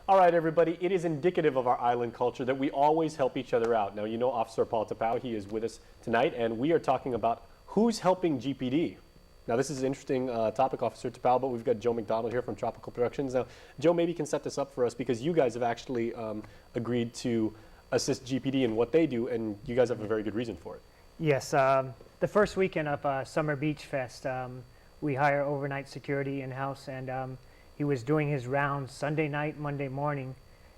All right, everybody, it is indicative of our island culture that we always help each other out. Now, you know Officer Paul Tapao, he is with us tonight, and we are talking about who's helping GPD. Now, this is an interesting topic, Officer Tapao, but we've got Joe McDonald here from Tropical Productions. Now, Joe, maybe you can set this up for us because you guys have actually agreed to assist GPD in what they do, and you guys have a very good reason for it. Yes, the first weekend of Summer Beach Fest, we hire overnight security in-house, and he was doing his rounds Sunday night, Monday morning,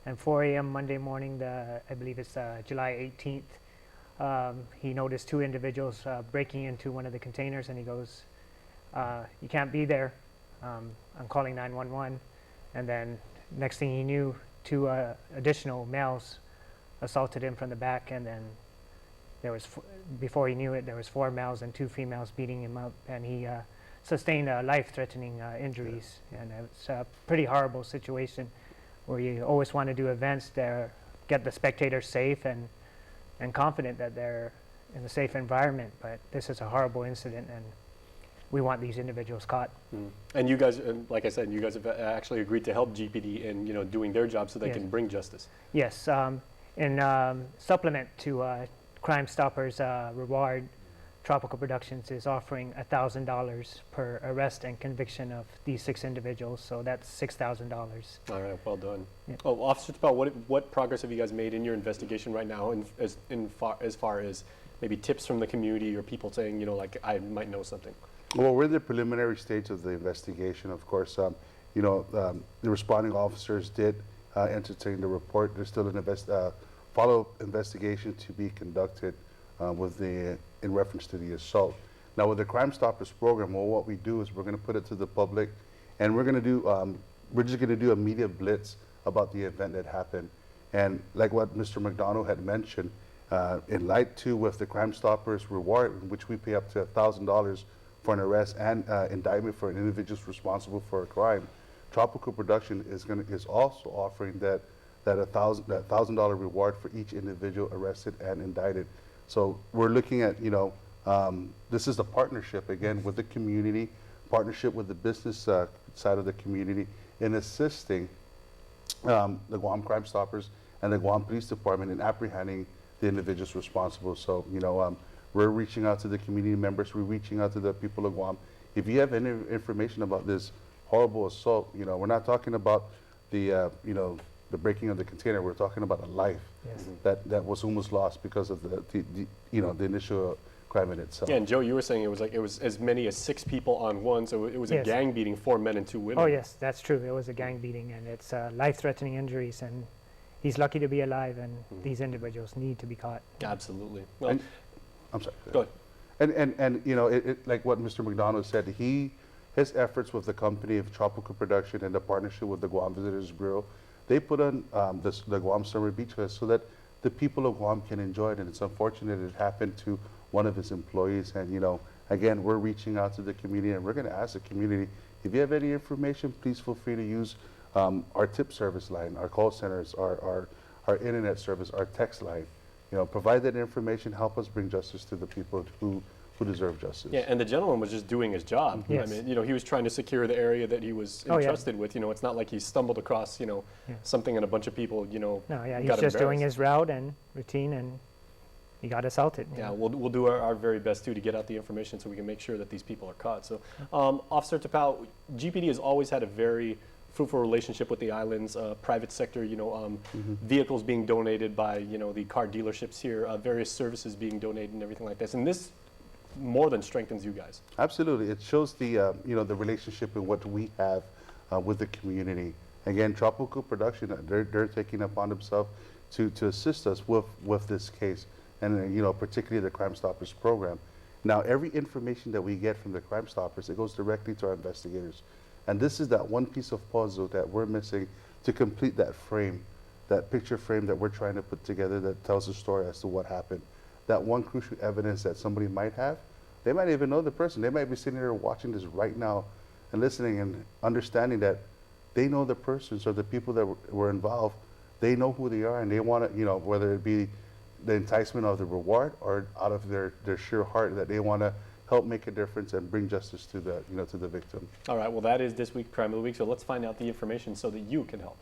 and 4 a.m. Monday morning, I believe it's July 18th. He noticed two individuals breaking into one of the containers, and he goes, you can't be there. I'm calling 911. And then next thing he knew, two additional males assaulted him from the back, and then there was, before he knew it, there was 4 males and 2 females beating him up, and he sustained life-threatening injuries. And it's a pretty horrible situation where you always want to do events that get the spectators safe and confident that they're in a safe environment. But this is a horrible incident, and we want these individuals caught. And you guys, like I said, you guys have actually agreed to help GPD in doing their job so they Yes. can bring justice. Yes, in supplement to Crime Stoppers reward, Tropical Productions is offering $1,000 per arrest and conviction of these 6 individuals, so that's $6,000. All right, well done. Yeah. Oh, Officer Tapao, what progress have you guys made in your investigation right now, as far as maybe tips from the community or people saying, like I might know something? Well, we're in the preliminary stage of the investigation. Of course, the responding officers did entertain the report. There's still an follow-up investigation to be conducted in reference to the assault. Now, with the Crime Stoppers program, well, what we do is we're going to put it to the public, and we're just going to do a media blitz about the event that happened. And like what Mr. McDonald had mentioned, in light too, with the Crime Stoppers reward, in which we pay up to $1,000 for an arrest and indictment for an individual responsible for a crime, Tropical Production is also offering that $1,000 reward for each individual arrested and indicted. So we're looking at, this is a partnership, again, with the community, partnership with the business side of the community in assisting the Guam Crime Stoppers and the Guam Police Department in apprehending the individuals responsible. So, we're reaching out to the community members, we're reaching out to the people of Guam. If you have any information about this horrible assault, we're not talking about the breaking of the container, we're talking about a life. Yes. that was almost lost because of the initial crime in itself. Yeah, and Joe, you were saying it was as many as 6 people on one, so it was a Yes. gang beating, 4 men and 2 women. Oh yes, that's true. It was a gang beating, and it's life-threatening injuries, and he's lucky to be alive, and these individuals need to be caught. Absolutely. Well, And- I'm sorry. go ahead. And like what Mr. McDonald said, his efforts with the company of Tropical Production and the partnership with the Guam Visitors Bureau, they put on the Guam Summer Beach Fest so that the people of Guam can enjoy it. And it's unfortunate it happened to one of his employees. And again, we're reaching out to the community, and we're going to ask the community, if you have any information, please feel free to use our tip service line, our call centers, our internet service, our text line. Provide that information, help us bring justice to the people who deserve justice. Yeah, and the gentleman was just doing his job. Yes. I mean, he was trying to secure the area that he was Oh, yeah. entrusted with. It's not like he stumbled across, something and a bunch of people, No, yeah, he's got just doing embarrassed. his route and routine, and he got assaulted. Yeah, we'll do our very best too to get out the information so we can make sure that these people are caught. So, Officer Tapao, GPD has always had a very fruitful relationship with the islands, private sector, vehicles being donated by, the car dealerships here, various services being donated and everything like this. And this more than strengthens you guys. Absolutely. It shows the relationship and what we have with the community. Again, Tropical Production, they're taking upon themselves to assist us with this case, and particularly the Crime Stoppers program. Now, every information that we get from the Crime Stoppers, it goes directly to our investigators. And this is that one piece of puzzle that we're missing to complete that frame, that picture frame that we're trying to put together that tells the story as to what happened. That one crucial evidence that somebody might have, they might even know the person. They might be sitting there watching this right now and listening and understanding that they know the persons or the people that were involved. They know who they are, and they want to, whether it be the enticement of the reward or out of their sheer heart that they want to help make a difference and bring justice to the victim. All right, well, that is this week's Crime of the Week, so let's find out the information so that you can help.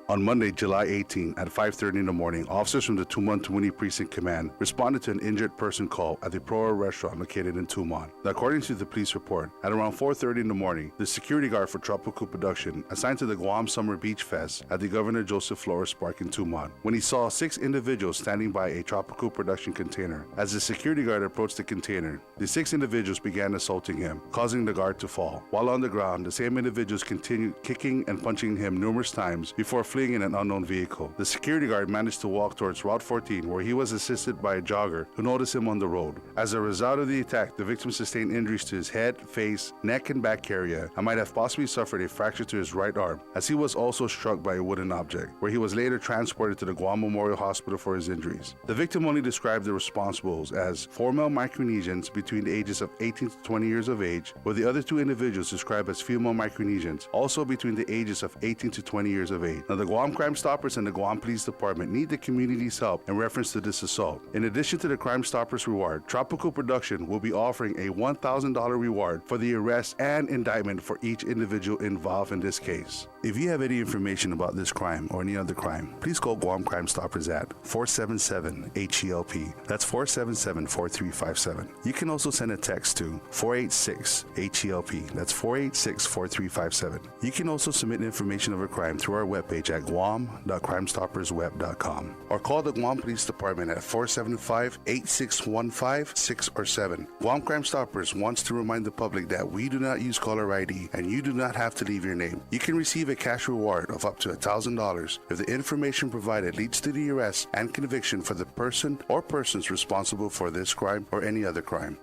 On Monday, July 18, at 5:30 in the morning, officers from the Tumon Precinct Command responded to an injured person call at the Proa restaurant located in Tumon. Now, according to the police report, at around 4:30 in the morning, the security guard for Tropical Production assigned to the Guam Summer Beach Fest at the Governor Joseph Flores Park in Tumon, when he saw 6 individuals standing by a Tropical Production container. As the security guard approached the container, the 6 individuals began assaulting him, causing the guard to fall. While on the ground, the same individuals continued kicking and punching him numerous times before fleeing in an unknown vehicle. The security guard managed to walk towards Route 14, where he was assisted by a jogger who noticed him on the road. As a result of the attack, the victim sustained injuries to his head, face, neck, and back area, and might have possibly suffered a fracture to his right arm, as he was also struck by a wooden object, where he was later transported to the Guam Memorial Hospital for his injuries. The victim only described the responsibles as 4 male Micronesians between the ages of 18 to 20 years of age, with the other 2 individuals described as female Micronesians, also between the ages of 18 to 20 years of age. Now, the Guam Crime Stoppers and the Guam Police Department need the community's help in reference to this assault. In addition to the Crime Stoppers reward, Tropical Production will be offering a $1,000 reward for the arrest and indictment for each individual involved in this case. If you have any information about this crime or any other crime, please call Guam Crime Stoppers at 477-HELP. That's 477-4357. You can also send a text to 486-HELP. That's 486-4357. You can also submit information of a crime through our webpage at guam.crimestoppersweb.com or call the Guam Police Department at 475-8615, 6 or 7. Guam Crime Stoppers wants to remind the public that we do not use caller ID and you do not have to leave your name. You can receive a cash reward of up to $1,000 if the information provided leads to the arrest and conviction for the person or persons responsible for this crime or any other crime.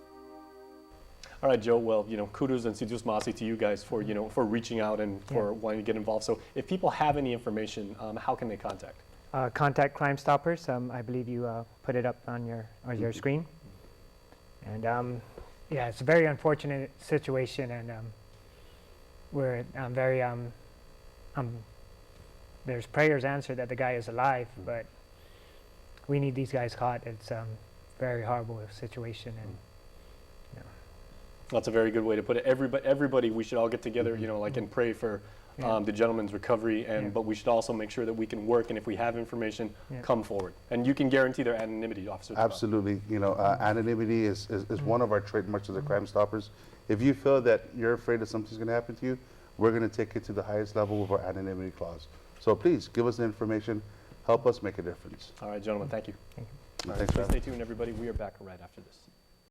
All right, Joe. Well, kudos and sidus masi to you guys for, for reaching out and for wanting to get involved. So if people have any information, how can they contact? Contact Crime Stoppers. I believe you put it up on your screen. And yeah, it's a very unfortunate situation, and we're very there's prayers answered that the guy is alive, but we need these guys caught. It's a very horrible situation, and That's a very good way to put it. Everybody, we should all get together, and pray for the gentleman's recovery, but we should also make sure that we can work, and if we have information, come forward. And you can guarantee their anonymity, officer. Absolutely. Anonymity is one of our trademarks of the Crime Stoppers. If you feel that you're afraid that something's going to happen to you, we're going to take it to the highest level with our anonymity clause. So please, give us the information. Help us make a difference. All right, gentlemen, thank you. thank you. Thanks, Stay tuned, everybody. We are back right after this.